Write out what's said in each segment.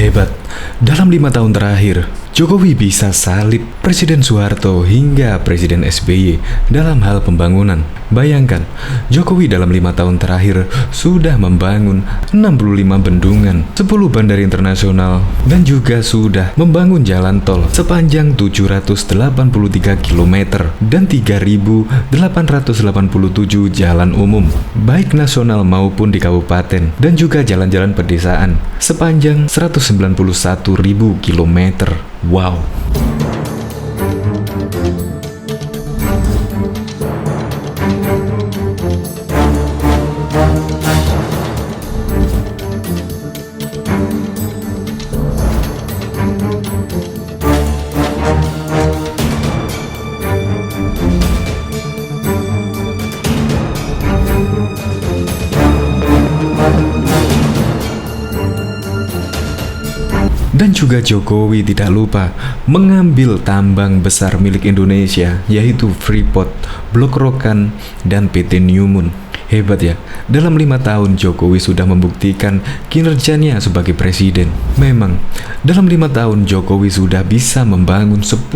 Hebat, dalam 5 tahun terakhir, Jokowi bisa salib Presiden Soeharto hingga Presiden SBY dalam hal pembangunan. Bayangkan, Jokowi dalam 5 tahun terakhir sudah membangun 65 bendungan, 10 bandara internasional, dan juga sudah membangun jalan tol sepanjang 783 km dan 3.887 jalan umum, baik nasional maupun di kabupaten, dan juga jalan-jalan pedesaan sepanjang 191.000 km. Wow. Dan juga Jokowi tidak lupa mengambil tambang besar milik Indonesia, yaitu Freeport, Blok Rokan, dan PT Newmont. Hebat ya, dalam 5 tahun Jokowi sudah membuktikan kinerjanya sebagai presiden. Memang, dalam 5 tahun Jokowi sudah bisa membangun 10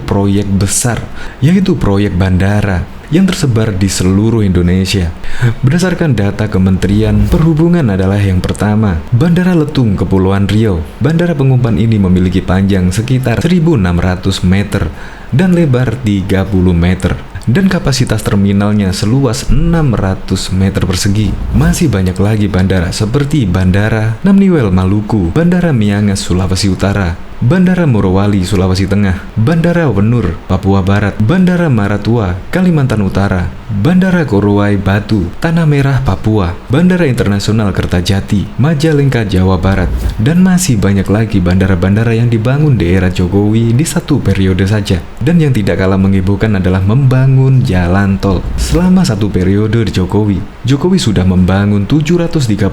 proyek besar, yaitu proyek bandara yang tersebar di seluruh Indonesia. Berdasarkan data Kementerian Perhubungan adalah yang pertama, Bandara Letung Kepulauan Riau. Bandara pengumpan ini memiliki panjang sekitar 1.600 meter dan lebar 30 meter. Dan kapasitas terminalnya seluas 600 meter persegi. Masih banyak lagi bandara seperti Bandara Namniwel Maluku, Bandara Miangas Sulawesi Utara, Bandara Morowali Sulawesi Tengah, Bandara Wenur Papua Barat, Bandara Maratua Kalimantan Utara, Bandara Korowai Batu Tanah Merah Papua, Bandara Internasional Kertajati Majalengka Jawa Barat, dan masih banyak lagi bandara-bandara yang dibangun di era Jokowi di satu periode saja. Dan yang tidak kalah menghebohkan adalah membangun jalan tol. Selama satu periode Jokowi sudah membangun 738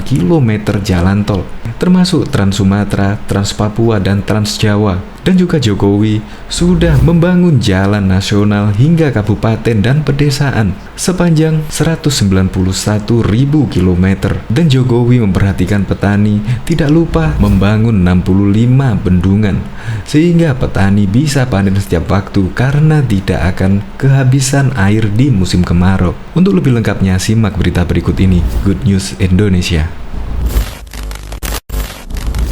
km jalan tol, termasuk Trans Sumatera, Trans Papua, dan Trans Jawa. Dan juga Jokowi sudah membangun jalan nasional hingga kabupaten dan pedesaan sepanjang 191.000 km. Dan Jokowi memperhatikan petani, tidak lupa membangun 65 bendungan sehingga petani bisa panen setiap waktu karena tidak akan kehabisan air di musim kemarau. Untuk lebih lengkapnya simak berita berikut ini. Good News Indonesia.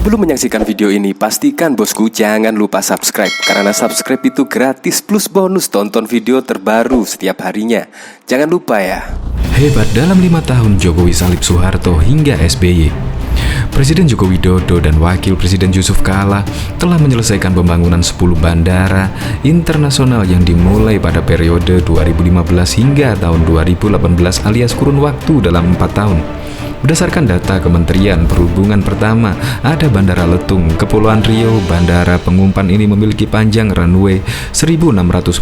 Belum menyaksikan video ini, pastikan bosku jangan lupa subscribe, karena subscribe itu gratis plus bonus tonton video terbaru setiap harinya. Jangan lupa ya. Hebat, dalam 5 tahun Jokowi salib Soeharto hingga SBY. Presiden Joko Widodo dan Wakil Presiden Yusuf Kala telah menyelesaikan pembangunan 10 bandara internasional yang dimulai pada periode 2015 hingga tahun 2018 alias kurun waktu dalam 4 tahun. Berdasarkan data Kementerian Perhubungan, pertama, ada Bandara Letung Kepulauan Riau. Bandara pengumpan ini memiliki panjang runway 1.600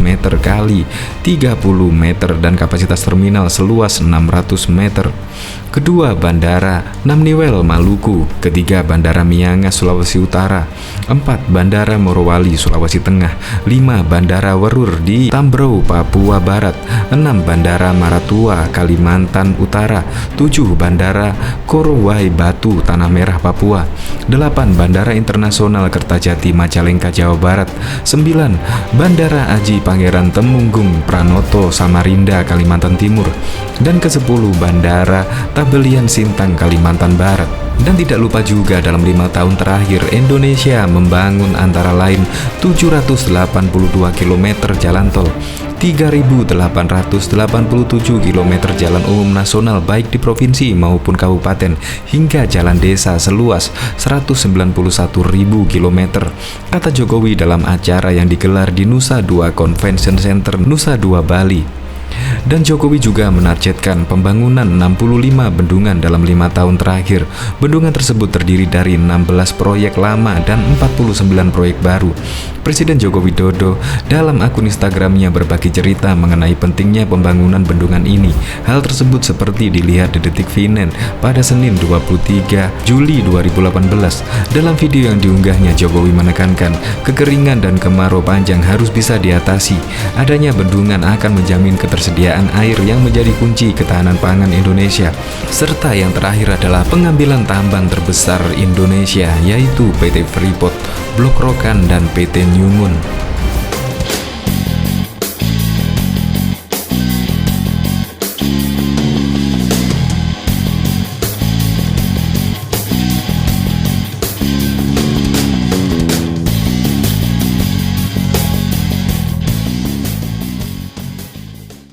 meter kali 30 meter dan kapasitas terminal seluas 600 meter. Kedua, Bandara Namniwel Maluku. Ketiga, Bandara Miangas Sulawesi Utara. 4, Bandara Morowali Sulawesi Tengah. 5, Bandara Werur di Tambrau Papua Barat. 6, Bandara Maratua Kalimantan Utara. 7, Bandara Korowai Batu Tanah Merah Papua. 8, Bandara Internasional Kertajati Majalengka Jawa Barat. 9, Bandara Aji Pangeran Temunggung Pranoto Samarinda Kalimantan Timur. Dan ke-10, Bandara Tabelian Sintang Kalimantan Barat. Dan tidak lupa juga dalam 5 tahun terakhir Indonesia membangun antara lain 782 km jalan tol, 3.887 km jalan umum nasional baik di provinsi maupun kabupaten, hingga jalan desa seluas 191.000 km, kata Jokowi dalam acara yang digelar di Nusa Dua Convention Center, Nusa Dua, Bali. Dan Jokowi juga menargetkan pembangunan 65 bendungan dalam 5 tahun terakhir. Bendungan tersebut terdiri dari 16 proyek lama dan 49 proyek baru. Presiden Joko Widodo dalam akun Instagramnya berbagi cerita mengenai pentingnya pembangunan bendungan ini. Hal tersebut seperti dilihat di Detik Finance pada Senin 23 Juli 2018. Dalam video yang diunggahnya, Jokowi menekankan kekeringan dan kemarau panjang harus bisa diatasi. Adanya bendungan akan menjamin ketersediaan ketersediaan air yang menjadi kunci ketahanan pangan Indonesia. Serta yang terakhir adalah pengambilan tambang terbesar Indonesia, yaitu PT Freeport, Blok Rokan, dan PT Newmont.